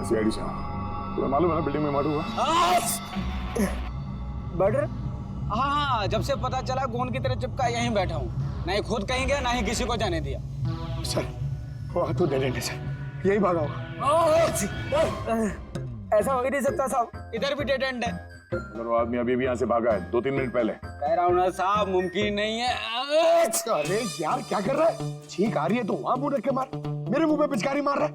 CID से हूँ। तुम्हें मालूम है ना बिल्डिंग में मर्डर हुआ? मर्डर? हाँ हाँ, जब से पता चला गोंद की तरह चिपका यहीं बैठा हूँ। ना ही खुद कहीं गया, ना ही किसी को जाने दिया। सर वो तो डेड एंड है सर, यही भागा होगा। ऐसा हो ही नहीं सकता साहब, इधर भी डेड एंड है। अगर वो आदमी अभी भी यहाँ से भागा है 2-3 मिनट पहले। कह रहा हूँ ना साहब, मुमकिन नहीं है। अरे यार क्या कर रहा है? छींक आ रही है तो वहाँ मुंह रख के मार, मेरे मुंह पे पिचकारी मार रहा है।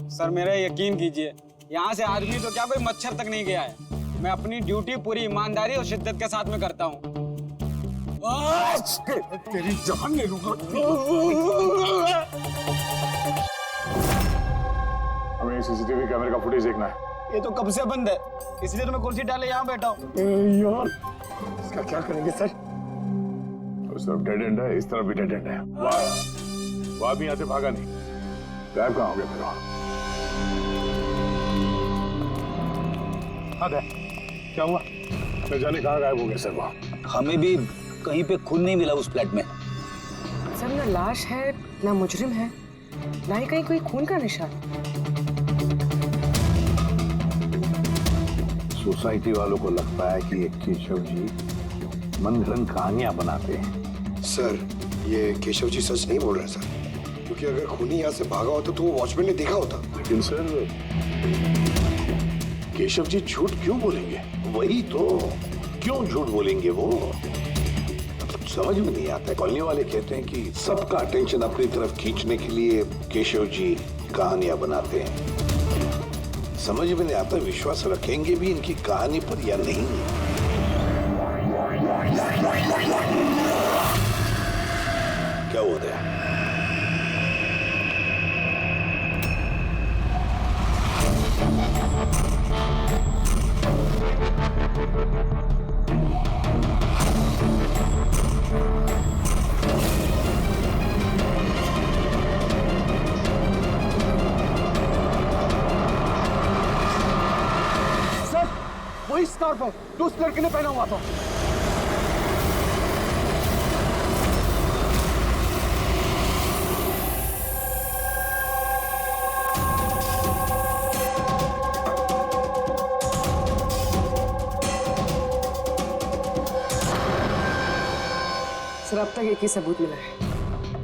सर मेरा यकीन कीजिए, यहाँ से आदमी तो क्या कोई मच्छर तक नहीं गया है। मैं अपनी ड्यूटी पूरी ईमानदारी और शिद्दत के साथ में करता हूँ। तेरी जान ले लूंगा। हमें सीसीटीवी कैमरे का फुटेज देखना है। ये तो कब से बंद है, इसलिए तो मैं कुर्सी डाले यहाँ बैठा हूँ। यार इसका क्या करेंगे सर? उस तरफ डेड एंड है, इस तरफ भी डेड एंड है। वो आदमी यहाँ से भागा नहीं, गायब कहाँ हो गया फिर? हाँ क्या हुआ? न जाने कहाँ गायब हो गया सर वो। हमें भी कहीं पे खून नहीं मिला उस फ्लैट में। सर ना लाश है ना मुजरिम है, ना ही कहीं कोई खून का निशान। सोसाइटी वालों को लगता है कि ये केशव जी मनगढ़ंत कहानियां बनाते हैं। सर ये केशव जी सच नहीं बोल रहे सर, क्योंकि अगर खूनी यहाँ से भागा होता तो वो वॉचमैन ने देखा होता। लेकिन सर केशव जी झूठ क्यों बोलेंगे? वही तो, क्यों झूठ बोलेंगे वो? समझ में नहीं आता। कॉलोनी वाले कहते हैं कि सबका अटेंशन अपनी तरफ खींचने के लिए केशव जी कहानियां बनाते हैं। समझ में नहीं आता विश्वास रखेंगे भी इनकी कहानी पर या नहीं। क्या हो रहा है? वही स्कार्फ है जो उस लड़के ने पहना हुआ था। सर अब तक एक ही सबूत मिला है,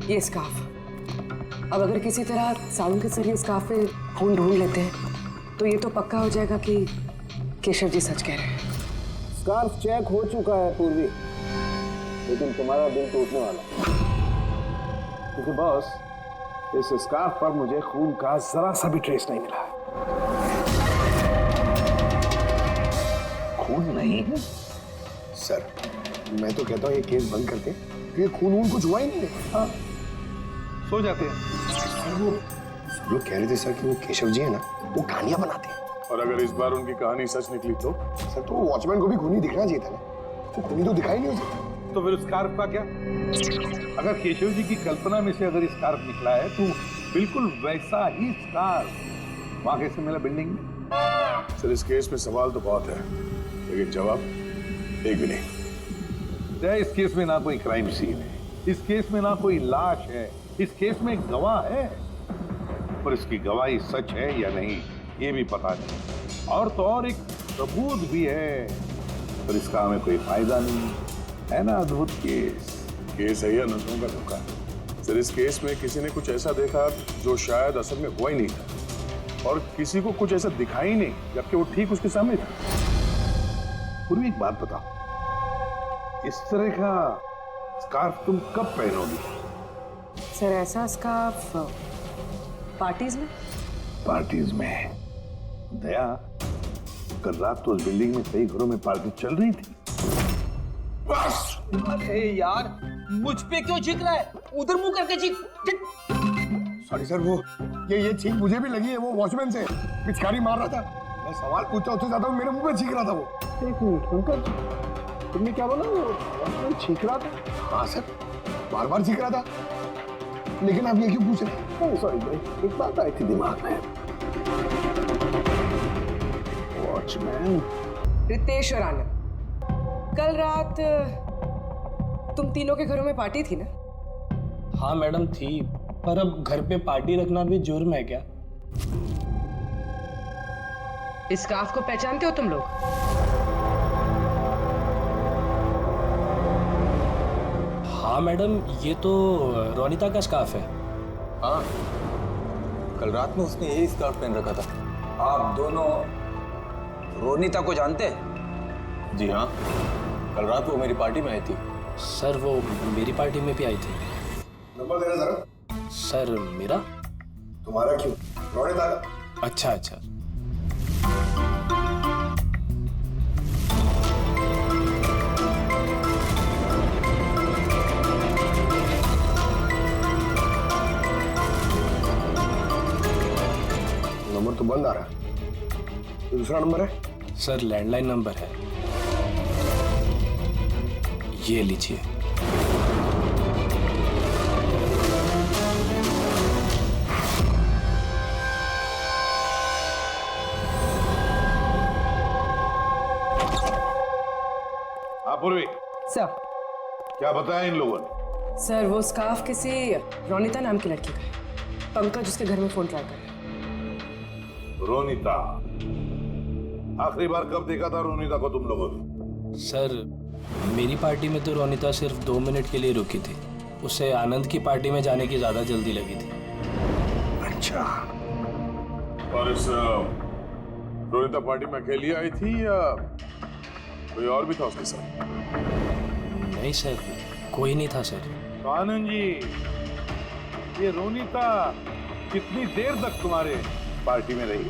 ये स्कार्फ। अब अगर किसी तरह सालून के जरिए स्कार्फ पे खून ढूंढ लेते हैं तो ये तो पक्का हो जाएगा कि केशव जी सच कह रहे हैं। स्कार्फ चेक हो चुका है पूर्वी, लेकिन तुम्हारा दिल तो उठने वाला, क्योंकि बॉस इस स्कार्फ पर मुझे खून का जरा सा भी ट्रेस नहीं मिला। खून नहीं है सर मैं तो कहता हूँ ये केस बंद करके, क्योंकि खून वून कुछ हुआ ही नहीं है। हाँ, सो जाते हैं। वो सब लोग कह रहे थे सर कि वो केशव जी है ना, वो कहानियां बनाते हैं। और अगर इस बार उनकी कहानी सच निकली तो? सर तो वॉचमैन को भी खूनी दिखना चाहिए था ना, तो खूनी तो दिखाई नहीं उसे। तो फिर स्कार्फ का क्या? अगर केशव जी की कल्पना में से अगर स्कार्फ निकला है तो बिल्कुल वैसा ही स्कार्फ वहां कैसे मिला बिल्डिंग में? सर इस केस में सवाल तो बहुत है, लेकिन जवाब एक भी नहीं। इस केस में ना कोई क्राइम सीन है, इस केस में ना कोई लाश है, इस केस में एक गवाह है, पर इसकी गवाही सच है या नहीं ये भी पता नहीं। और तो और एक सबूत भी है, पर इसका हमें कोई फायदा नहीं है ना। अद्भुत केस है या नजरों का धोखा? सर इस केस में किसी ने कुछ ऐसा देखा जो शायद असल में हुआ ही नहीं था, और किसी को कुछ ऐसा दिखाई नहीं जबकि वो ठीक उसके सामने था। पूर्वी एक बात बताओ, इस तरह का स्कार्फ तुम कब पहनोगी? सर ऐसा स्कार्फ पार्टीज में। पार्टीज में? दया, कल रात तो उस बिल्डिंग में कई घरों में पार्टी चल रही थी। बस अरे यार, मुझ पे क्यों चीख रहा है? उधर मुंह करके चीख। सॉरी सर, वो ये चीख मुझे भी लगी है, वो वॉचमैन से पिचकारी मार रहा था। मैं सवाल पूछता उससे ज्यादा मेरे मुंह पे चीख रहा था वो। एक मिनट अंकल, तुमने क्या बोला? वो चीख रहा था? हाँ सर, बार बार चीख रहा था, लेकिन आप ये क्यों पूछ रहे? सॉरी भाई, एक बात आई थी दिमाग में। वॉचमैन रितेश और आनंद, कल रात तुम तीनों के घरों में पार्टी थी ना? हाँ मैडम थी, पर अब घर पे पार्टी रखना भी जुर्म है क्या? इस स्कार्फ को पहचानते हो तुम लोग? हाँ मैडम, ये तो रोनिता का स्कार्फ है। हाँ, कल रात में उसने यही स्कार्फ पहन रखा था। आप दोनों रोनिता को जानते हैं? जी हाँ, कल रात वो मेरी पार्टी में आई थी। सर वो मेरी पार्टी में भी आई थी। नंबर देना जरा। सर मेरा? तुम्हारा क्यों? रोनिता का। अच्छा अच्छा। नंबर तो बंद आ रहा है। ये दूसरा नंबर है? सर लैंडलाइन नंबर है, ये लीजिए। हाँ पूर्वी, सर। क्या बताया इन लोगों ने? सर वो स्कार्फ किसी रोनिता नाम की लड़की का है। पंकज उसके घर में फोन ट्राई कर रहा है। रोनिता, आखिरी बार कब देखा था रोनिता को तुम लोगों ने? सर मेरी पार्टी में तो रोनिता सिर्फ 2 मिनट के लिए रुकी थी, उसे आनंद की पार्टी में जाने की ज्यादा जल्दी लगी थी। अच्छा। और इस रोनिता पार्टी में अकेली आई थी या कोई और भी था उसके साथ? नहीं सर, कोई नहीं था सर। तो आनंद जी, ये रोनिता कितनी देर तक तुम्हारे पार्टी में रही?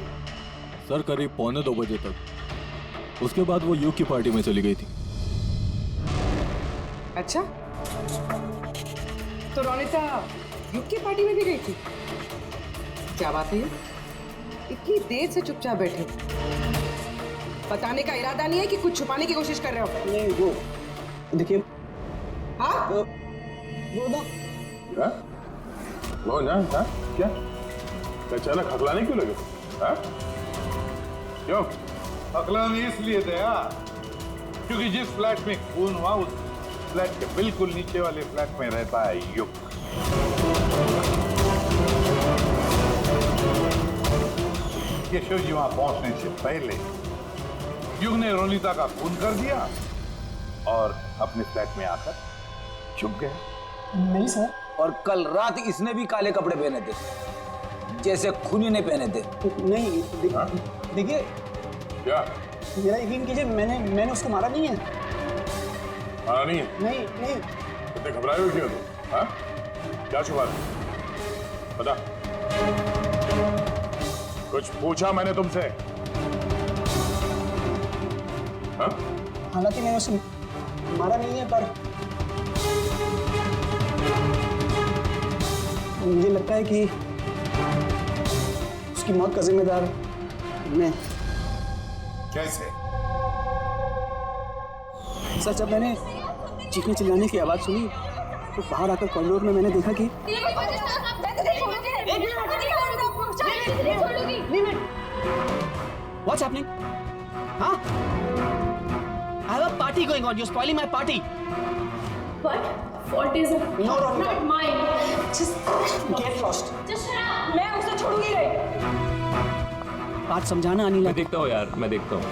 सर करीब 1:45 बजे तक। उसके बाद वो युग की पार्टी में चली गई थी। अच्छा, तो रोनिता युग की पार्टी में भी गई थी? क्या बात है, ये इतनी देर से चुपचाप बैठे हो? बताने का इरादा नहीं है कि कुछ छुपाने की कोशिश कर रहे हो? नहीं वो देखिए। हाँ? वो ना क्या? वो ना हाँ? क्या अचानक हकलाने क्यों लगे? हाँ? क्यों? अकलान इसलिए दया, क्योंकि जिस फ्लैट में खून हुआ उस फ्लैट के बिल्कुल नीचे वाले फ्लैट में रहता है युग। केशव जी वहां पहुंचने से पहले युग ने रोनिता का खून कर दिया और अपने फ्लैट में आकर छुप गया। नहीं सर। और कल रात इसने भी काले कपड़े पहने थे, जैसे खूनी ने पहने थे। नहीं देखिए, क्या? मेरा यकीन कीजिए, मैंने उसको मारा नहीं है। मारा नहीं है? नहीं नहीं। इतने घबराए हुए क्यों तुम? हाँ? क्या छुपा रहे? बता। कुछ पूछा मैंने तुमसे? हाँ? हालांकि मैंने उसे मारा नहीं है, पर मुझे लगता है कि उसकी मौत का जिम्मेदार मैं। कैसे? सर जब मैंने चीखने चिल्लाने की आवाज सुनी तो बाहर आकर कॉरिडोर में मैंने देखा कि What's happening? Huh? I have a party going on. You're spoiling my party. But fault is not mine. Just get lost. Just shut up. मैं उसे छोड़ूंगी नहीं. बात समझाना अनिला. मैं देखता हूँ यार, मैं देखता हूँ।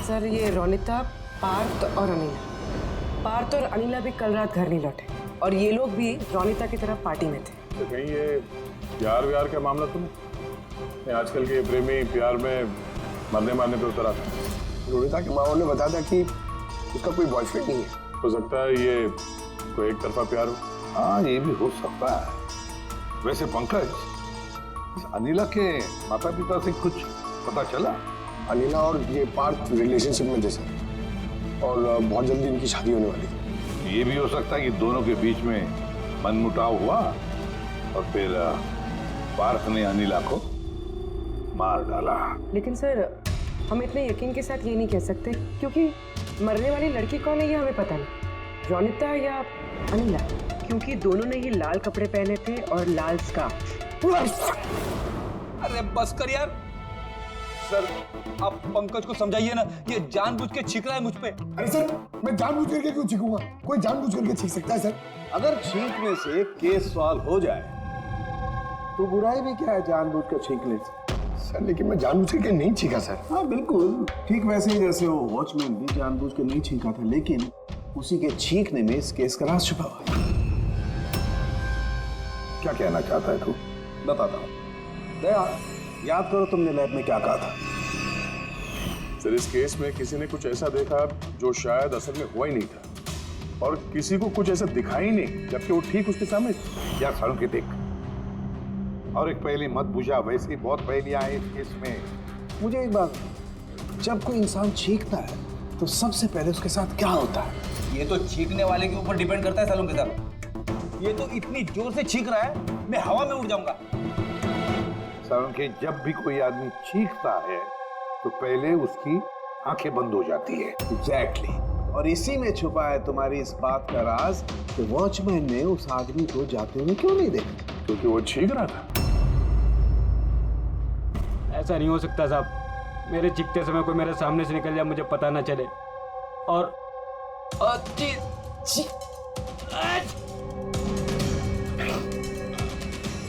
सर ये रोनिता, पार्थ और अनिला। पार्थ और अनिला भी कल रात घर नहीं लौटे और ये लोग भी रोनिता की तरफ पार्टी में थे। तो कहीं ये प्यार व्यार का मामला तो नहीं? आजकल के प्रेमी प्यार में मरने मारने पे उतर आते हैं। रोनिता के माँ ने बताया था कि उसका कोई बॉयफ्रेंड नहीं है। हो सकता है ये कोई एक तरफा प्यार हो। हाँ, ये भी हो सकता है। वैसे पंकज, इस अनिला के माता पिता से कुछ पता चला? अनिला और ये पार्थ रिलेशनशिप में थे सर, और बहुत जल्दी इनकी शादी होने वाली थी। ये भी हो सकता है कि दोनों के बीच में मनमुटाव हुआ और फिर पार्थ ने अनिला को मार डाला। लेकिन सर हम इतने यकीन के साथ ये नहीं कह सकते क्योंकि मरने वाली लड़की कौन है ये हमें पता नहीं, रोनिता या अनिला, क्योंकि दोनों ने ही लाल कपड़े पहने थे और लाल स्कार्फ। अरे बस कर यार। सर आप पंकज को समझाइए ना, ये जानबूझ के छींक रहा है मुझ पे। अरे सर, मैं जानबूझ करके क्यों छींकूंगा? कोई जानबूझ करके छींक सकता है सर? अगर छींकने से केस सॉल्व हो जाए तो बुराई भी क्या है जानबूझ कर छींकने से? सर लेकिन मैं जानबूझ के नहीं चीखा सर। हाँ बिल्कुल ठीक वैसे ही जैसे वो वॉचमैन भी जानबूझ के नहीं छींका था, लेकिन उसी के छींकने में इस केस का राज छुपा हुआ है। क्या कहना चाहता है तू? बताता हूँ। दया, याद करो तुमने लैब में क्या कहा था? सर इस केस में किसी ने कुछ ऐसा देखा जो शायद असल में हुआ ही नहीं था, और किसी को कुछ ऐसा दिखाई ही नहीं, जबकि वो ठीक उसके सामने थी। या सांकेतिक। और एक पहेली मत बुझा, वैसे ही बहुत पहेलियां हैं इस केस में। मुझे एक बात, जब कोई इंसान छींकता है तो सबसे पहले उसके साथ क्या होता है? ये तो छींकने वाले के ऊपर डिपेंड करता है सालों के साथ। ये तो इतनी जोर से छींक रहा है, मैं हवा में उड़ जाऊंगा। सांकेत, जब भी कोई आदमी चीखता है तो पहले उसकी आंखें बंद हो जाती है। एग्जैक्टली। और इसी में छुपा है तुम्हारी इस बात का राज कि वॉचमैन ने उस आदमी को जाते हुए क्यों नहीं देखा? क्योंकि वो छींक रहा था। ऐसा नहीं हो सकता साहब, मेरे चीखते समय कोई मेरे सामने से निकल जाए, मुझे पता ना चले।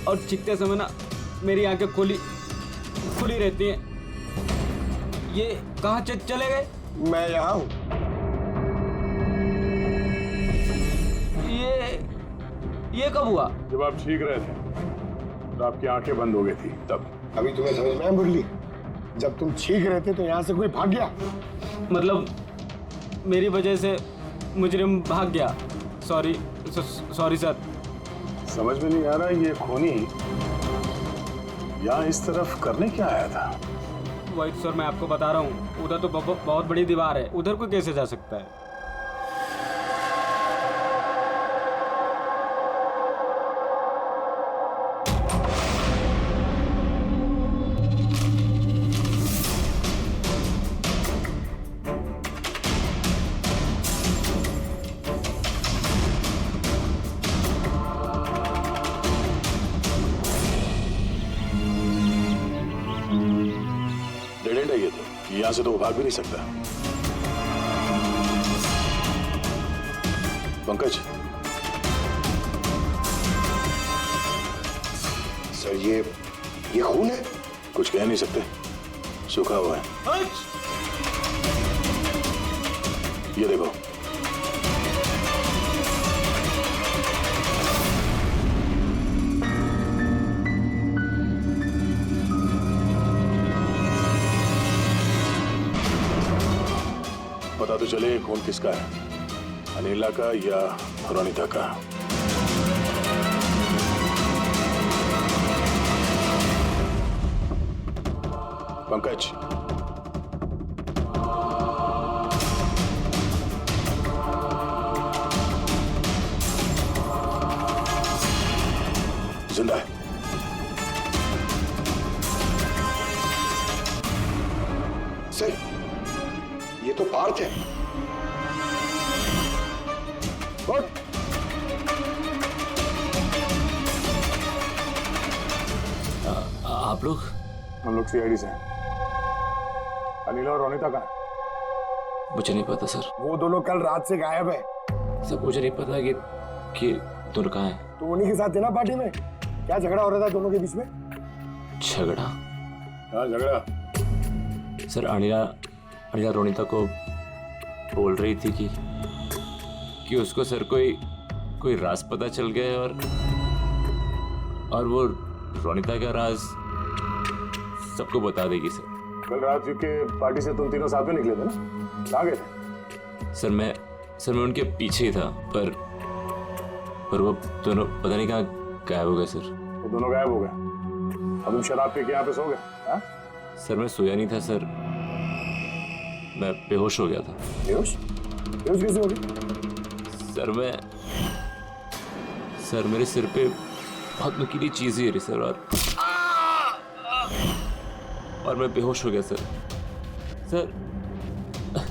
और चीखते समय ना मेरी आंखें खुली रहती हैं। ये कहाँ चले गए? मैं यहाँ हूँ। ये कब हुआ? जब आप छींक रहे थे तो आपकी आंखें बंद हो गई थी तब। अभी तुम्हें समझ में आया मुरली? जब तुम छींक रहे थे तो यहाँ से कोई भाग गया। मतलब मेरी वजह से मुजरिम भाग गया। Sorry sir. समझ में नहीं आ रहा ये खूनी यहाँ इस तरफ करने क्या आया था? वही सर मैं आपको बता रहा हूँ, उधर तो बहुत बड़ी दीवार है, उधर कोई कैसे जा सकता है? डेड एंड है ये तो, यहाँ से तो वो भाग भी नहीं सकता। पंकज, सर ये खून है? कुछ कह नहीं सकते, सूखा हुआ है। ये देखो, पता तो चले खून किसका है, अनिला का या रोनिता का। पंकज, जिंदा है। सर ये तो पार्थ है। आप लोग? हम लोग सीआईडी से हैं। अनिला और रोनिता कहाँ है? मुझे नहीं पता सर। वो दोनों कल रात से गायब है। सर मुझे नहीं पता कि दोनों कहाँ हैं। तो उन्हीं के साथ थे ना पार्टी में? क्या झगड़ा हो रहा था दोनों के बीच में? झगड़ा? हाँ झगड़ा। सर अनिला रोनिता को बोल रही थी कि उसको सर कोई राज पता चल गया है, और वो रोनिता का राज सबको बता देगी सर। कल रात के पार्टी से तुम तीनों साथ में निकले थे ना? कहाँ गए थे? सर मैं उनके पीछे ही था, पर वो दोनों पता नहीं कहाँ गायब हो गए सर। वो दोनों गायब हो गए। अब तुम शराब पी के यहाँ पे सो गए? हाँ? सर मैं सोया नहीं था सर, मैं बेहोश हो गया था। बेहोश कैसे हो गए? सर मेरे सिर पे बहुत नुकीली चीज गिरी सर, और मैं बेहोश हो गया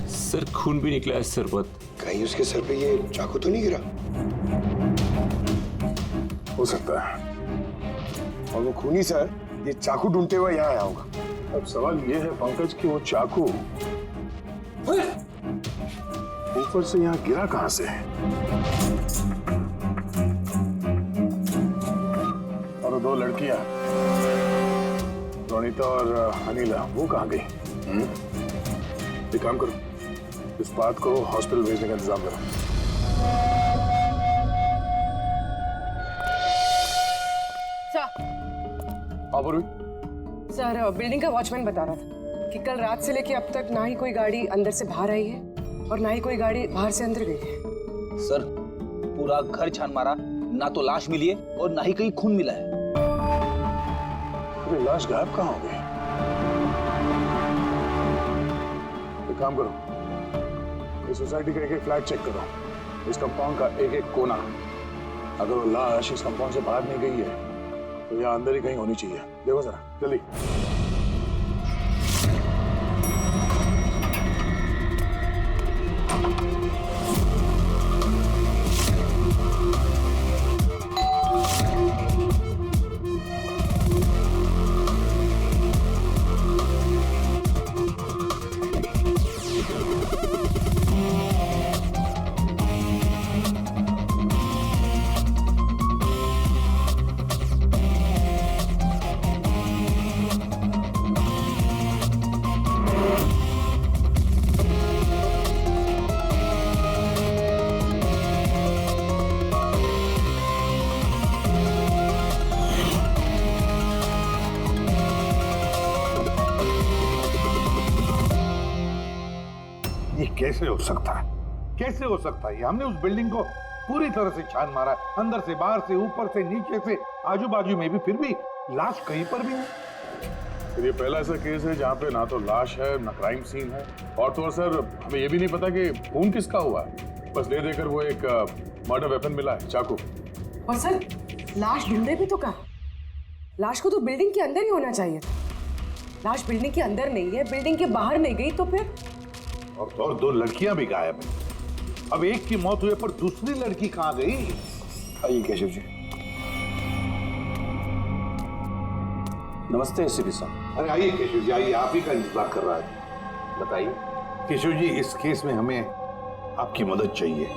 सर खून भी निकला है सर बहुत। कहीं उसके सर पे ये चाकू तो नहीं गिरा? हो सकता है। और वो खूनी सर ये चाकू ढूंढते हुए यहाँ आया होगा। अब सवाल ये है पंकज कि वो चाकू ऊपर से यहाँ गिरा कहाँ से? और दो लड़कियां रोनिता और अनिला वो कहाँ गई? एक काम करो, इस बात को हॉस्पिटल भेजने का इंतजाम करो। सर, सर बिल्डिंग का वॉचमैन बता रहा था कि कल रात से लेके अब तक ना ही कोई गाड़ी अंदर से बाहर आई है और ना ही कोई गाड़ी बाहर से अंदर गई है। सर पूरा घर छान मारा, ना तो लाश मिली है और ना ही कहीं खून मिला है। अरे लाश गायब कहाँ हो गई? एक काम करो, इस सोसाइटी का एक फ्लैट चेक करो, इस कंपाउंड का एक कोना। अगर वो लाश इस कंपाउंड से बाहर नहीं गई है तो यहाँ अंदर ही कहीं होनी चाहिए। देखो जरा जल्दी। ये कैसे हो सकता है? कैसे हो सकता है? हमने उस बिल्डिंग को पूरी तरह से छान मारा, अंदर से बाहर से, ऊपर से नीचे से, आजू बाजू में भी, फिर भी लाश कहीं पर भी नहीं। फिर ये पहला ऐसा केस है जहाँ पे ना तो लाश है ना क्राइम सीन है, और तो और सर हमें ये भी नहीं पता कि खून किसका हुआ है। बस ले देकर वो एक मर्डर वेपन मिला है, चाकू। और सर लाश ढूंढे भी तो कहाँ? लाश को तो बिल्डिंग के अंदर ही होना चाहिए था। लाश बिल्डिंग के अंदर नहीं है, बिल्डिंग के बाहर नहीं गई तो फिर? और तो और 2 लड़कियां भी गायब हैं। अब एक की मौत हुई पर दूसरी लड़की कहां गई? आइए केशव जी। नमस्ते एसीपी साहब। अरे आइए केशव जी, आइए, आप ही का इंतजार कर रहा है। बताइए केशव जी, इस केस में हमें आपकी मदद चाहिए।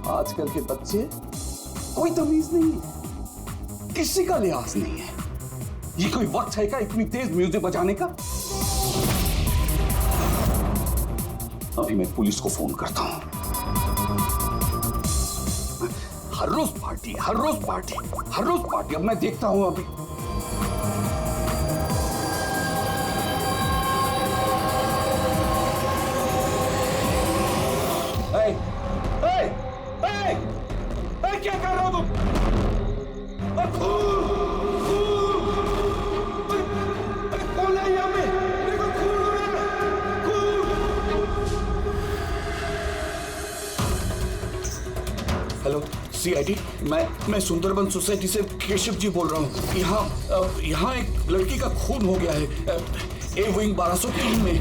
आजकल के बच्चे कोई तमीज नहीं है, किसी का लिहाज नहीं है। ये कोई वक्त है क्या इतनी तेज म्यूजिक बजाने का? अभी मैं पुलिस को फोन करता हूं। हर रोज पार्टी, हर रोज पार्टी, हर रोज पार्टी। अब मैं देखता हूं अभी। क्या कर रहे हो तुम? कौन है यहाँ पे? देखो खून हो रहा है, खून। हेलो सीआईडी, मैं सुंदरबन सोसाइटी से केशव जी बोल रहा हूँ। यहाँ एक लड़की का खून हो गया है, ए विंग 1203 में।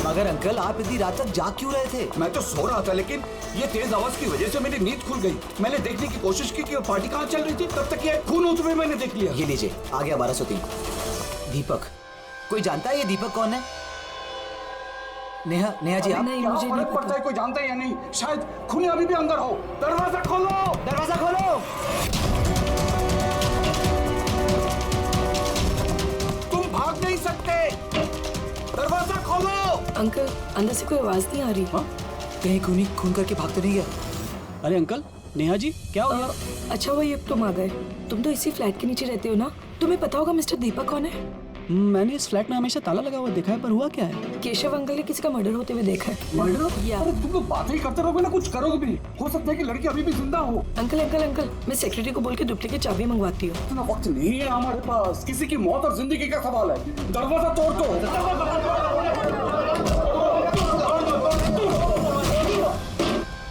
मगर अंकल आप इतनी रात तक जाग क्यों रहे थे? मैं तो सो रहा था, लेकिन ये तेज आवाज की वजह से मेरी नींद खुल गई। मैंने देखने की कोशिश की कि वो पार्टी कहाँ चल रही थी, तब तक ये खून होते हुए मैंने देख लिया। ये लीजिए, आ गया 1203। दीपक, कोई जानता है ये दीपक कौन है? नेहा जी आप? नहीं, मुझे नहीं फर्क पड़ता है कोई जानता है या नहीं? शायद खूनी अभी भी अंदर हो। दरवाजा खोलो, दरवाजा खोलो। तुम भाग नहीं सकते, दरवाजा खोलो। अंकल अंदर से कोई आवाज नहीं आ रही। कहीं खूनी खून करके भाग तो नहीं गया? अरे अंकल, नेहा जी क्या हो गया? अच्छा हुआ ये तुम आ गए। तुम तो इसी फ्लैट के नीचे रहते हो ना, तुम्हें पता होगा मिस्टर दीपक कौन है? मैंने इस फ्लैट में हमेशा ताला लगा हुआ देखा है, पर हुआ क्या है? केशव अंकल ने किसी का मर्डर होते हुए देखा है। मर्डर? या अरे तुम लोग बातें ही करते रहोगे ना, कुछ करोगे भी। हो सकता है कि लड़की अभी भी जिंदा हो। अंकल अंकल अंकल, मैं सेक्रेटरी को बोल के डुप्लीकेट चाबी मंगवाती हूँ। इतना वक्त नहीं है हमारे पास, किसी की मौत और जिंदगी का सवाल है। दरवाजा तोड़ दो।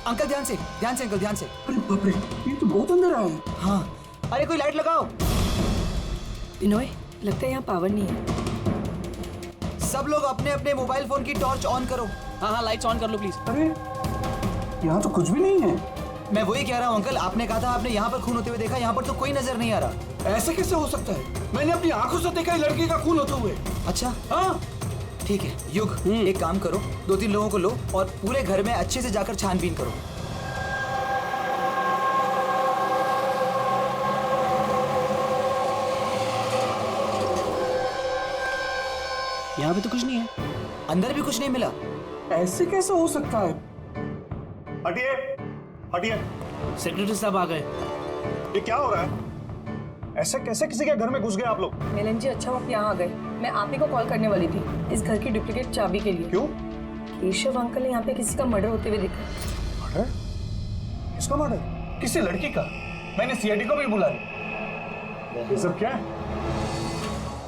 अंकल ध्यान से अंकल ध्यान से। अरे बाप रे, ये तो बहुत अंदर आया है। हाँ, अरे कोई लाइट लगाओ। बिनोय, लगता है यहाँ पावर नहीं है। सब लोग अपने अपने मोबाइल फोन की टॉर्च ऑन करो। हाँ लाइट्स ऑन कर लो प्लीज। अरे यहाँ तो कुछ भी नहीं है। मैं वही कह रहा हूँ अंकल, आपने कहा था आपने यहाँ पर खून होते हुए देखा, यहाँ पर तो कोई नजर नहीं आ रहा। ऐसे कैसे हो सकता है? मैंने अपनी आंखों से देखा है लड़के का खून होते हुए। अच्छा हाँ ठीक है युग, एक काम करो, 2-3 लोगों को लो और पूरे घर में अच्छे से जाकर छानबीन करो। यहाँ पे तो कुछ नहीं है। अंदर भी कुछ नहीं मिला। ऐसे कैसे हो सकता है? हटिए, हटिए। सेक्रेटरी साहब आ गए। ये क्या हो रहा है? ऐसे कैसे किसी के घर में घुस गए आप लोग? मिलन जी अच्छा वक्त यहाँ आ गए। मैं आप ही को कॉल करने वाली थी इस घर की डुप्लीकेट चाबी के लिए। क्यों? केशव अंकल ने यहाँ पे किसी का मर्डर होते हुए देखा। मर्डर? किसका मर्डर? किसी लड़की का। मैंने सीआईडी को भी बुला लिया। ये सब क्या है?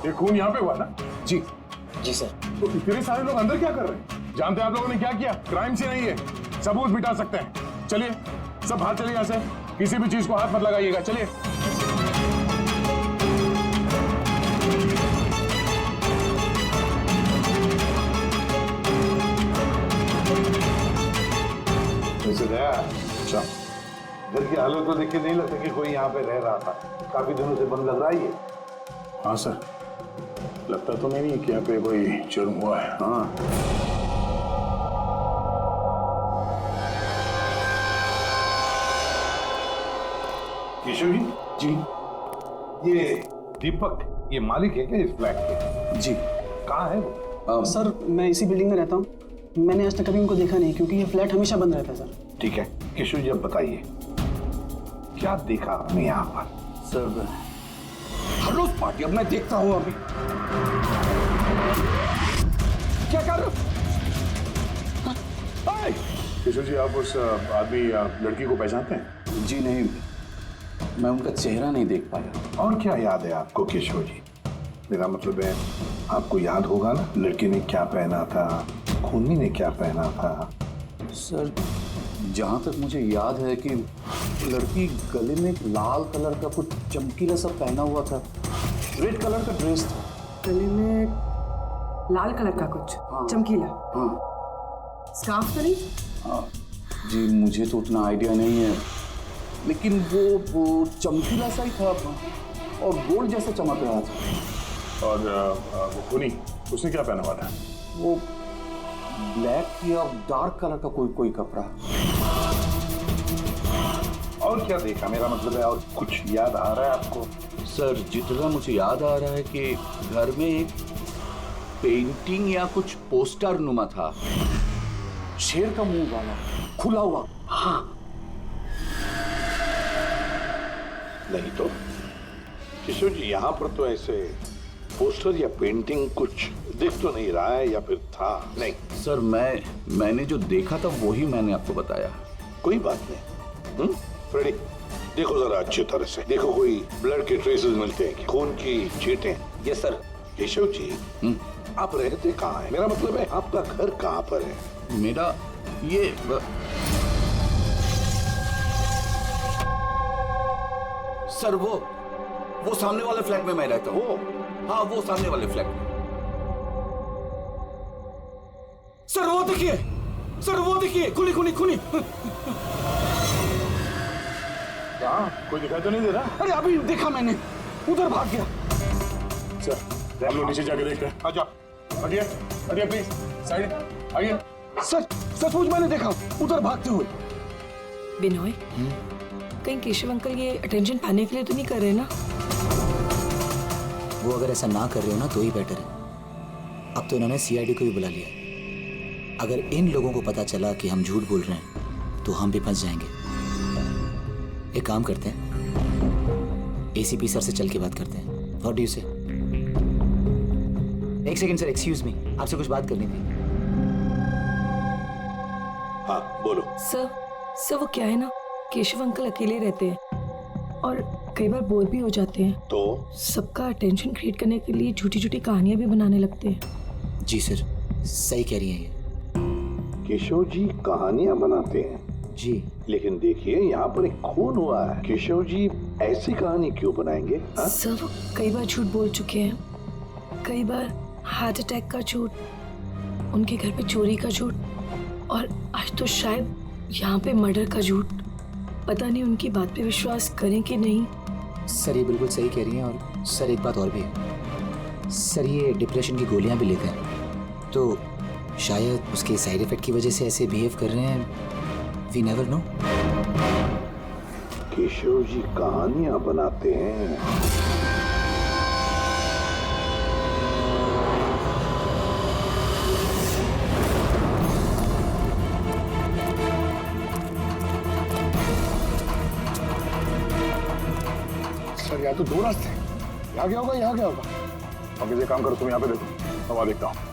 ये खून यहाँ पे हुआ ना? जी जी सर। तो इतने सारे लोग अंदर क्या कर रहे हैं? जानते हैं आप लोगों ने क्या किया? क्राइम सीन नहीं है, सबूत मिटा सकते हैं। चलिए सब बाहर चलिए यहाँ से, किसी भी चीज को हाथ मत लगाइएगा। चलिए। वैसे दया, अच्छा घर की हालत तो देख के नहीं लगता कि कोई यहाँ पे रह रहा था। काफी दिनों से बंद लग रहा है ये। हाँ सर, लगता तो नहीं कि यहाँ पे कोई जुर्म हुआ है। हाँ केशव जी, जी ये दीपक, ये मालिक है क्या इस फ्लैट के? जी। कहाँ है वो? सर मैं इसी बिल्डिंग में रहता हूँ। मैंने आज तक कभी इनको देखा नहीं क्योंकि ये फ्लैट हमेशा बंद रहता है सर। ठीक है केशव जी, अब बताइए क्या देखा आपने यहाँ पर? सर हर रोज पार्टी, अब मैं देखता हूँ अभी। क्या कर रहे हो? केशव जी, आप उस आदमी या लड़की को पहचानते हैं? जी नहीं, मैं उनका चेहरा नहीं देख पाया। और क्या याद है आपको केशव जी? मेरा मतलब है आपको याद होगा ना, लड़की ने क्या पहना था, खूनी ने क्या पहना था? सर जहाँ तक मुझे याद है कि लड़की गले में एक लाल कलर का कुछ चमकीला सा पहना हुआ था, रेड कलर का ड्रेस था। गले में लाल कलर का कुछ चमकीला। हाँ स्कार्फ तो नहीं? हाँ जी, मुझे तो उतना आइडिया नहीं है, लेकिन वो चमकीला सा ही था और गोल्ड जैसा चमक रहा था। और वो खूनी, उसने क्या पहना हुआ था? वो ब्लैक या डार्क कलर का कोई कपड़ा। और क्या देखा? मेरा मतलब है और कुछ याद आ रहा है आपको? सर जितना मुझे याद आ रहा है कि घर में एक पेंटिंग या कुछ पोस्टर नुमा था, शेर का मुंह वाला, खुला हुआ। हाँ नहीं तो किशोर जी, यहाँ पर तो ऐसे पोस्टर या पेंटिंग कुछ दिख तो नहीं रहा है, या फिर था? नहीं सर, मैंने जो देखा था वही मैंने आपको बताया। कोई बात नहीं। फ्रेडी, देखो जरा अच्छी तरह से देखो, कोई ब्लड के ट्रेसेस मिलते हैं, खून की छींटें? Yes sir. केशव जी, आप रहते कहाँ हैं? मेरा मतलब है आपका घर कहाँ पर है? मेरा ये सर वो सामने वाले फ्लैट में मैं रहता हूँ। हाँ वो सामने वाले फ्लैट में। सर वो देखिए, खूनी खूनी खूनी। कहाँ? कोई दिखाई तो नहीं दे रहा? अरे अभी देखा मैंने, उधर भाग गया। सर हम लोग नीचे जाके देखते हैं। आ जाओ, हटिए हटिए प्लीज, साइड आइए। सर सचमुच मैंने देखा, उधर भागते हुए। बिनोय, कहीं केशव अंकल ये अटेंशन पाने के लिए तो नहीं कर रहे ना? वो अगर ऐसा ना कर रहे हो ना तो ही बेटर है। अब तो इन्होंने सीआईडी को भी बुला लिया। अगर इन लोगों को पता चला कि हम झूठ बोल रहे हैं तो हम भी फंस जाएंगे। एक काम करते हैं, एसीपी सर से चल के बात करते हैं। व्हाट डू यू से? एक सेकंड सर, एक्सक्यूज मी, आपसे कुछ बात करनी थी। हाँ बोलो। सर वो क्या है ना, केशव अंकल अकेले रहते हैं और कई बार बोर भी हो जाते हैं, तो सबका अटेंशन क्रिएट करने के लिए झूठी झूठी कहानियां भी बनाने लगते हैं। जी सर, सही कह रही हैं ये। केशव जी कहानियां बनाते हैं? जी। लेकिन देखिए यहाँ पर एक खून हुआ है। केशव जी ऐसी कहानी क्यों बनाएंगे? हा? सर वो कई बार झूठ बोल चुके हैं, कई बार हार्ट अटैक का झूठ, उनके घर पे चोरी का झूठ, और आज तो शायद यहाँ पे मर्डर का झूठ। पता नहीं उनकी बात पे विश्वास करें कि नहीं। सर ये बिल्कुल सही कह रही हैं। और सर एक बात और भी है सर, ये डिप्रेशन की गोलियां भी लेते हैं, तो शायद उसके साइड इफेक्ट की वजह से ऐसे बिहेव कर रहे हैं। We never know. Keshav ji कहानियां बनाते हैं। सर यहाँ तो दो रास्ते हैं, यहाँ क्या होगा, यहाँ क्या होगा? अब किसी काम करो, तुम यहाँ पे देखो, मैं वहाँ देखता हूँ।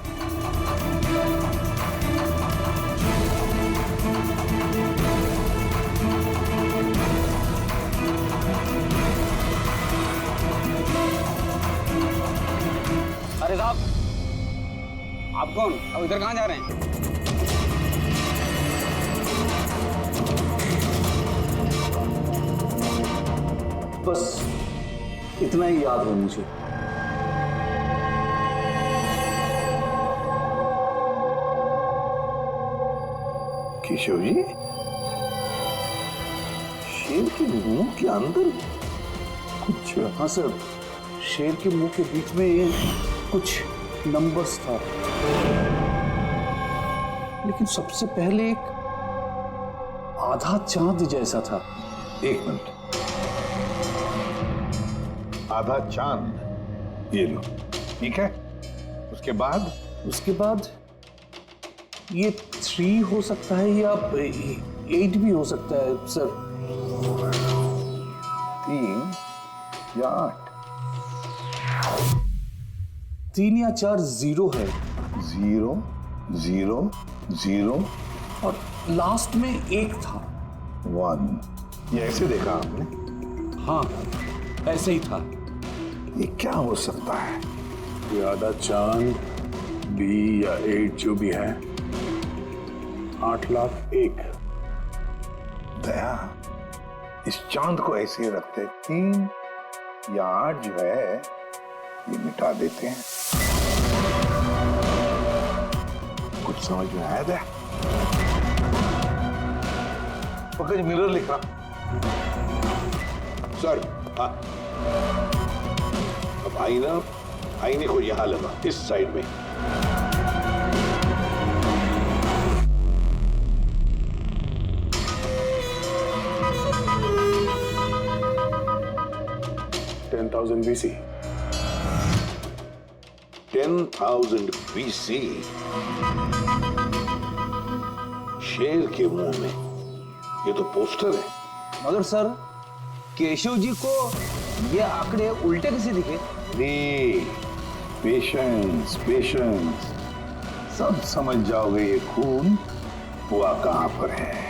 अरे साहब, आप कौन? अब इधर कहाँ जा रहे हैं? बस इतना ही याद है मुझे। केशव जी, शेर के मुंह के अंदर कुछ? हाँ सर, शेर के मुंह के बीच में ये कुछ नंबर्स था, लेकिन सबसे पहले एक आधा चांद जैसा था। एक मिनट, आधा चांद, ये लो, ठीक है। उसके बाद? उसके बाद ये 3 हो सकता है या 8 भी हो सकता है सर। 3 या 8? 3 या 4 0 है। 0 0 0 और लास्ट में 1 था। 1। ये ऐसे देखा आपने? हाँ, ऐसे ही था। ये क्या हो सकता है? ये आधा चांद, बी या 8 जो भी है, 8,01,000। दया, इस चांद को ऐसे रखते, 3 या 8 जो है ये मिटा देते हैं। कुछ समझ में आया दया? पंकज मिरर लिख रहा सर। हाँ, अब आईने को यहां लगा, इस साइड में। BC। 10,000 BC। शेर के मुंह में, ये तो पोस्टर है। मगर सर, केशव जी को ये आंकड़े उल्टे कैसे दिखे? पेशेंस पेशेंस, सब समझ जाओगे ये खून हुआ कहां पर है।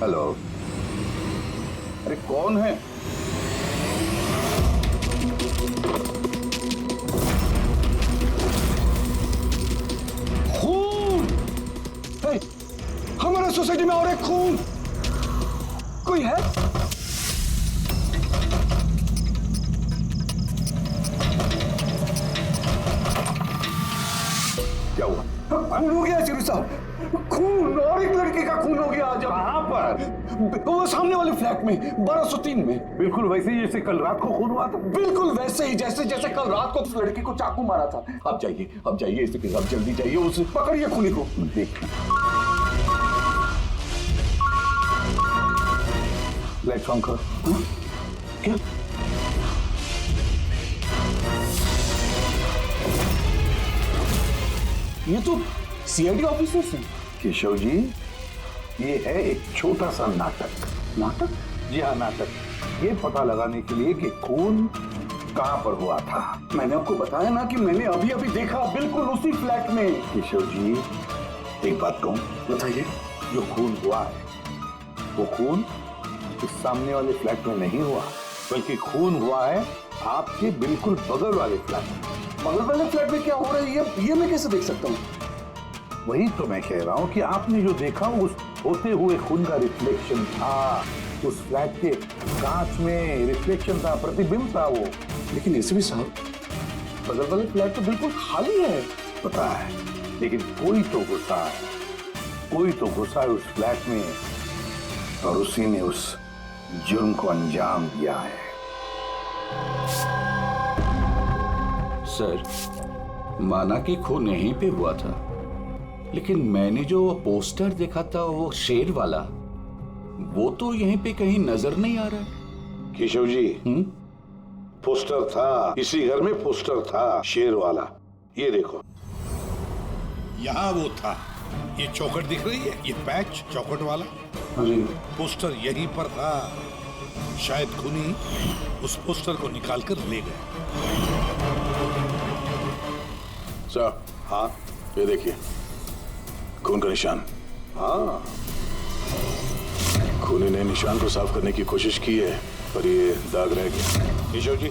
हेलो, अरे कौन है? खून! हे, हमारे सोसाइटी में और एक खून! कोई है? क्या हुआ? खून हो गया चिरू साहब, खून, और एक लड़के का खून हो गया आज। कहां पर? वो सामने वाले फ्लैट में, 1203 में। बिल्कुल वैसे ही जैसे कल रात को खून हुआ था। बिल्कुल वैसे ही जैसे कल रात को उस लड़की को चाकू मारा था। अब जाइए इसके साथ, जल्दी जाइए, उसे पकड़िए खूनी को। देखिए, लाइट्स ऑन कर। क्या? ये तो सीआईडी ऑफिसर्स हैं। केशव जी, ये है एक छोटा सा नाटक। नाटक? जी हाँ, नाटक। ये पता लगाने के लिए कि खून कहां पर हुआ था। मैंने आपको बताया ना कि मैंने अभी देखा, बिल्कुल उसी फ्लैट में। केशव जी, एक बात कहूं, बताइए। जो खून हुआ है वो खून इस सामने वाले फ्लैट में नहीं हुआ, बल्कि खून हुआ है आपके बिल्कुल बगल वाले फ्लैट में। बगल वाले फ्लैट में क्या हो रहा है ये मैं कैसे देख सकता हूँ? वही तो मैं कह रहा हूं कि आपने जो देखा उस होते हुए खून का रिफ्लेक्शन था, उस फ्लैट के कांच में रिफ्लेक्शन था, प्रतिबिंब था वो। लेकिन एसीपी साहब, बगल वाले फ्लैट तो बिल्कुल खाली है। पता है, लेकिन कोई तो घुसा है, कोई तो घुसा है उस फ्लैट में और उसी ने उस जुर्म को अंजाम दिया है। सर, माना कि खून यहीं पे हुआ था, लेकिन मैंने जो पोस्टर देखा था वो शेर वाला, वो तो यहीं पे कहीं नजर नहीं आ रहा है। केशव जी, पोस्टर था, इसी घर में पोस्टर था शेर वाला। ये देखो, यहाँ वो था। ये चौखट दिख रही है, ये पैच चौखट वाला, पोस्टर यहीं पर था। शायद खूनी उस पोस्टर को निकालकर ले गए। साहब, हाँ ये देखिए, खून का निशान। हाँ, खूनी ने निशान को साफ करने की कोशिश की है, पर ये दाग रह गया। केशव जी,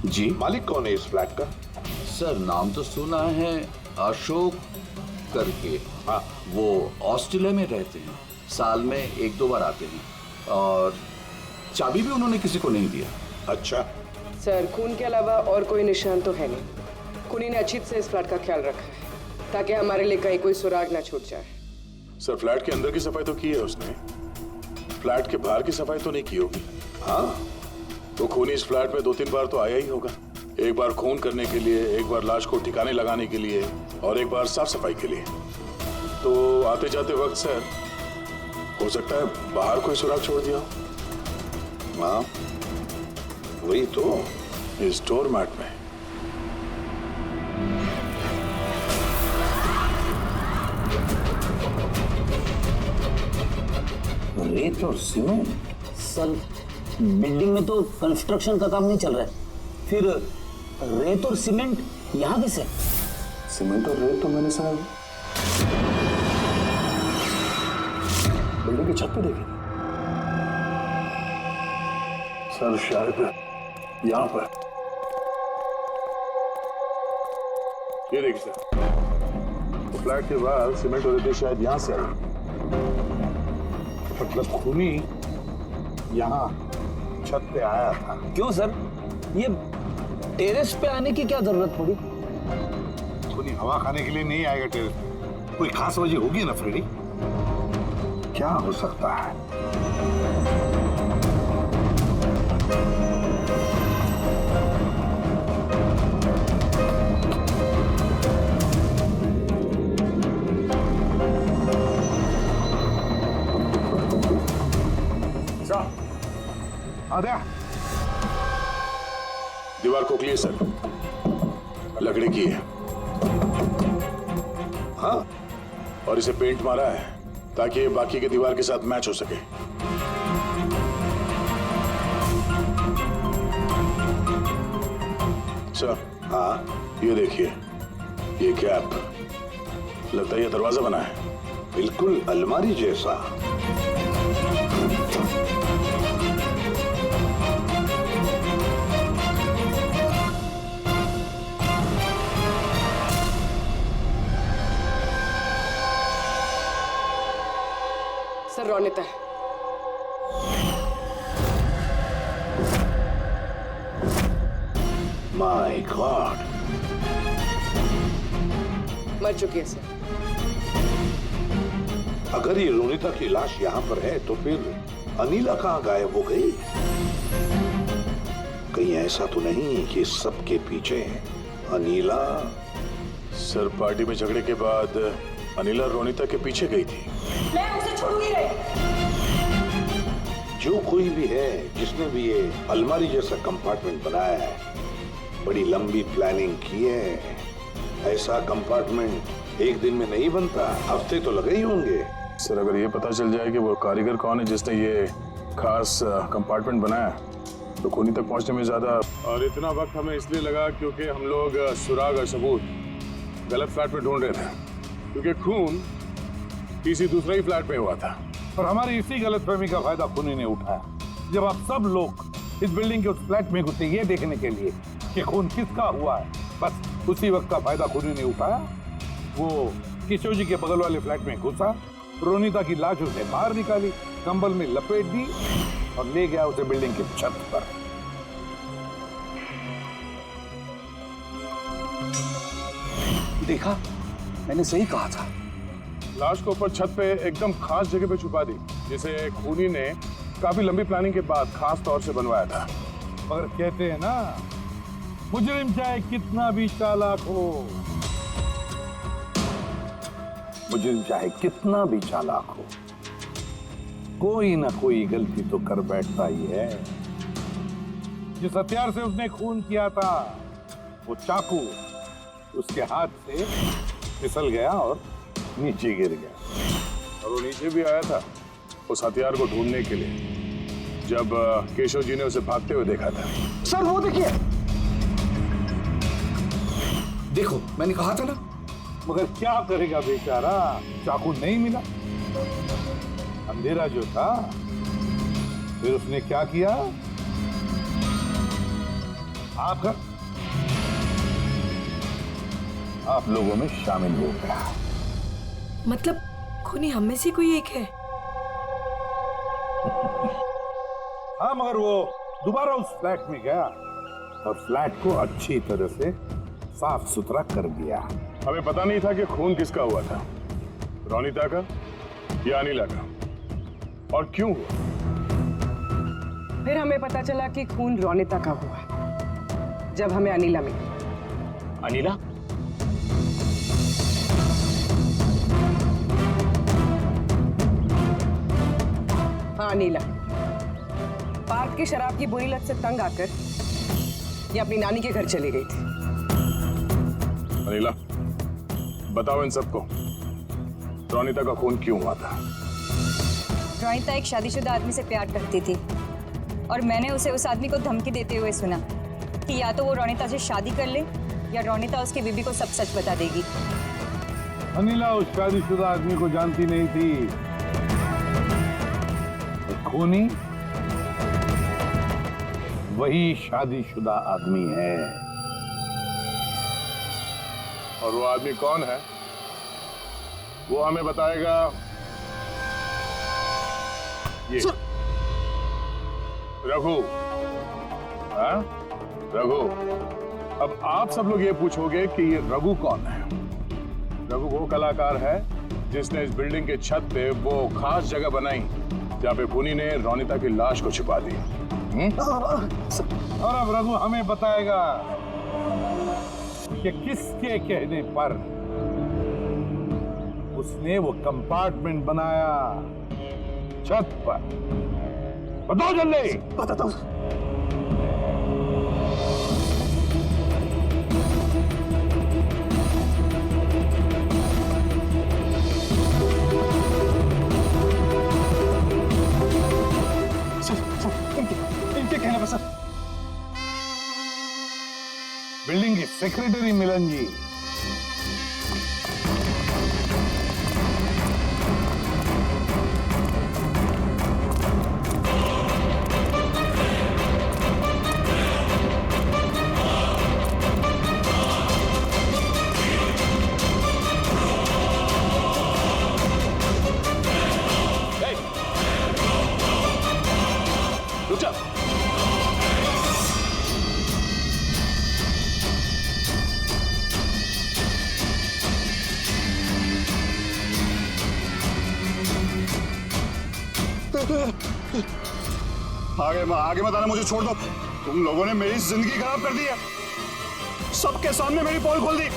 जी मालिक कौन है इस फ्लैट का? सर, नाम तो सुना है, अशोक करके। हाँ, वो ऑस्ट्रेलिया में रहते हैं, साल में 1-2 बार आते हैं, और चाबी भी उन्होंने किसी को नहीं दिया। अच्छा। सर, खून के अलावा और कोई निशान तो है नहीं। खूनी ने अच्छी से इस फ्लैट का ख्याल रखा है ताकि हमारे लिए कहीं कोई सुराग ना छूट जाए। सर, फ्लैट के अंदर की सफाई तो की है उसने, फ्लैट के बाहर की सफाई तो नहीं की होगी। हाँ, तो खूनी इस फ्लैट में 2-3 बार तो आया ही होगा। एक बार खून करने के लिए, एक बार लाश को ठिकाने लगाने के लिए, और एक बार साफ सफाई के लिए। तो आते जाते वक्त सर, हो सकता है बाहर कोई सुराग छोड़ दिया हो। हाँ, वही तो, इस डोर मैट में। रेत और सीमेंट। सर, बिल्डिंग में तो कंस्ट्रक्शन का काम नहीं चल रहा है, फिर रेत और सीमेंट यहाँ कैसे? सीमेंट और रेत तो मैंने सर बिल्डिंग की छत पे देखी सर, शायद यहाँ पर। ये देखिए सर, तो फ्लैट के बाहर सीमेंट और रेत शायद यहाँ से आई। मतलब खूनी यहाँ छत पे आया था। क्यों सर, ये टेरेस पे आने की क्या जरूरत पड़ी? खूनी हवा खाने के लिए नहीं आएगा टेरेस पे, कोई खास वजह होगी ना फ्रेडी? क्या हो सकता है? दीवार खोखली है सर, लकड़ी की है। हाँ, और इसे पेंट मारा है ताकि ये बाकी के दीवार के साथ मैच हो सके। सर, हाँ, ये देखिए, ये कैप, लगता है ये दरवाजा बना है। बिल्कुल अलमारी जैसा। सर, रोनिता है। माय गॉड, मर चुकी है सर। अगर ये रोनिता की लाश यहाँ पर है तो फिर अनीला कहाँ गायब हो गई? कहीं ऐसा तो नहीं कि सबके पीछे अनीला? सर, पार्टी में झगड़े के बाद अनीला रोनिता के पीछे गई थी। मैं उसे छोड़ूंगी नहीं। जो कोई भी है, जिसने भी ये अलमारी जैसा कंपार्टमेंट बनाया है, बड़ी लंबी प्लानिंग की है। ऐसा कंपार्टमेंट एक दिन में नहीं बनता, हफ्ते तो लगे ही होंगे। सर, अगर ये पता चल जाए कि वो कारीगर कौन है जिसने ये खास कंपार्टमेंट बनाया, तो खूनी तक पहुंचने में ज्यादा। और इतना वक्त हमें इसलिए लगा क्योंकि हम लोग सुराग और सबूत गलत फ्लैट में ढूंढ रहे थे, क्योंकि खून किसी दूसरे ही फ्लैट में हुआ था। और हमारी इसी गलतफहमी का फायदा खूनी ने उठाया। जब आप सब लोग इस बिल्डिंग के उस फ्लैट में घुसे ये देखने के लिए कि खून किसका हुआ है, बस उसी वक्त का फायदा खूनी ने उठाया। वो किशोर जी के बगल वाले फ्लैट में घुसा, रोनिता की लाश उसने बाहर निकाली, कंबल में लपेट दी और ले गया उसे बिल्डिंग की छत पर। देखा, मैंने सही कहा था। लाश को ऊपर छत पे एकदम खास जगह पे छुपा दी, जिसे खूनी ने काफी लंबी प्लानिंग के बाद खास तौर से बनवाया था। मगर कहते हैं ना, मुजरिम चाहे कितना भी चालाक हो, मुजरिम चाहे कितना भी चालाक हो, कोई ना कोई गलती तो कर बैठता ही है। जिस हथियार से उसने खून किया था, वो चाकू उसके हाथ से फिसल गया और नीचे गिर गया। और वो नीचे भी आया था उस हथियार को ढूंढने के लिए, जब केशव जी ने उसे भागते हुए देखा था। सर वो देखिए। देखो, मैंने कहा था ना। मगर क्या करेगा बेचारा, चाकू नहीं मिला। अंधेरा जो था, फिर उसने क्या किया, आकर आप लोगों में शामिल हो गया। मतलब खूनी हम में से कोई एक है? हाँ, मगर वो दोबारा उस फ्लैट में गया और फ्लैट को अच्छी तरह से साफ सुथरा कर दिया। हमें पता नहीं था कि खून किसका हुआ था, रोनिता का या अनिला का, और क्यों हुआ। फिर हमें पता चला कि खून रोनिता का हुआ जब हमें अनिला मिली। अनिला? हाँ, अनिला पार्क की शराब की बुरी लत से तंग आकर ये अपनी नानी के घर चली गई थी। अनिला, बताओ इन सबको, रोनिता का खून क्यों हुआ था? रोनिता एक शादीशुदा आदमी से प्यार करती थी और मैंने उसे उस आदमी को धमकी देते हुए सुना कि या तो वो रोनिता से शादी कर ले या रोनिता उसकी बीबी को सब सच बता देगी। अनिला उस शादीशुदा आदमी को जानती नहीं थी। खूनी वही शादीशुदा आदमी है। और वो आदमी कौन है वो हमें बताएगा ये रघु। हाँ रघु, अब आप सब लोग ये पूछोगे कि ये रघु कौन है। रघु वो कलाकार है जिसने इस बिल्डिंग के छत पे वो खास जगह बनाई जहाँ पे खूनी ने रोनिता की लाश को छिपा दी। और अब रघु हमें बताएगा कि किसके कहने पर उसने वो कंपार्टमेंट बनाया छत पर। बताओ जल्दी। बताता हूँ। इनके कहने पर सर। बिल्डिंग के सेक्रेटरी मिलन जी। रुक जा। आगे मत आना, मुझे छोड़ दो। तुम लोगों ने मेरी जिंदगी खराब कर दी है, सबके सामने मेरी पोल खोल दी।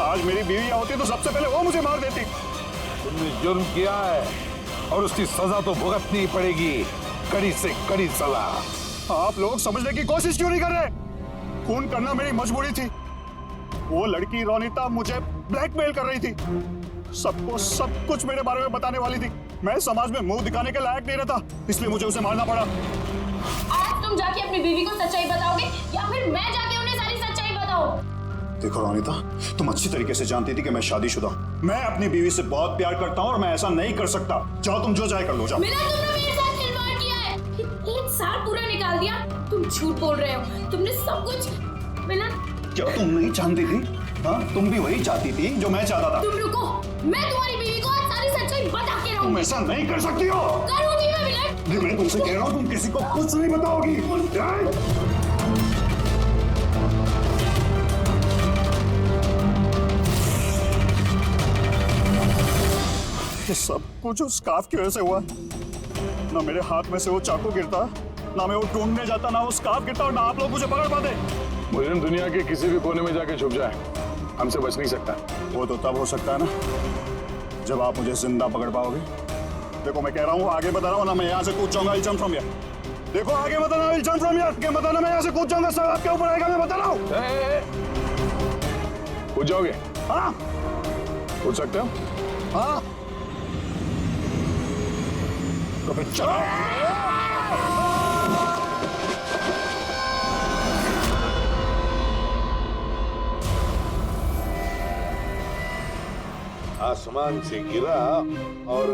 आज मेरी बीवी होती तो सबसे पहले वो मुझे मार देती। तुमने जुर्म किया है और उसकी सजा तो भुगतनी पड़ेगी, कड़ी से कड़ी सजा। आप लोग समझने की कोशिश क्यों नहीं कर रहे? खून करना मेरी मजबूरी थी। वो लड़की रोनिता मुझे ब्लैकमेल कर रही थी, सबको सब कुछ मेरे बारे में बताने वाली थी। मैं समाज में मुंह दिखाने के लायक नहीं रहता, इसलिए मुझे उसे मारना पड़ा। आज तुम जाके अपनी बीवी को सच्चाई बताओगे या फिर मैं जाके उन्हें सारी सच्चाई बताऊं? देखो रोनिता, तुम अच्छी तरीके से जानती थी कि मैं शादीशुदा हूँ। मैं अपनी बीवी से बहुत प्यार करता हूँ और मैं ऐसा नहीं कर सकता। जाओ तुम जो चाहे कर लो, जाओ। मिलन, तुमने मेरे साथ खिलवाड़ किया है। एक साल पूरा निकाल दिया। तुम झूठ बोल रहे हो। तुमने सब कुछ। मिलन, क्या तुम नहीं जानती थी? हाँ, तुम भी वही चाहती थी जो मैं चाहता था। तुम रुको, मैं तुम्हारी बीवी को आज सारी सच्चाई बता के रहूंगी। तुम ऐसा नहीं कर सकती हो। करूंगी मैं मिलन। मैं तुमसे कह रहा हूँ, तुम किसी को कुछ नहीं बताओगी। ये सब कुछ उस स्कार्फ की वजह से हुआ। ना मेरे हाथ में से वो चाकू गिरता, ना मैं वो ढूंढने जाता, ना वो स्कार्फ गिरता और ना आप लोग मुझे पकड़ पाते। मुजरिम दुनिया के किसी भी कोने में जाके छुप जाए, हमसे बच नहीं सकता। वो तो तब हो सकता है ना जब आप मुझे जिंदा पकड़ पाओगे। देखो मैं कह रहा हूँ, आगे बता रहा हूँ ना, मैं यहाँ से कूद जाऊंगा। I'll jump from here। देखो आगे बताना, I'll jump from here। के बताना मैं यहाँ से कूद जाऊंगा, सब आपके ऊपर आएगा, मैं बता रहा हूँ। कूद जाओगे? हाँ कूद सकते हो? हाँ तो फिर चलो। आसमान से गिरा और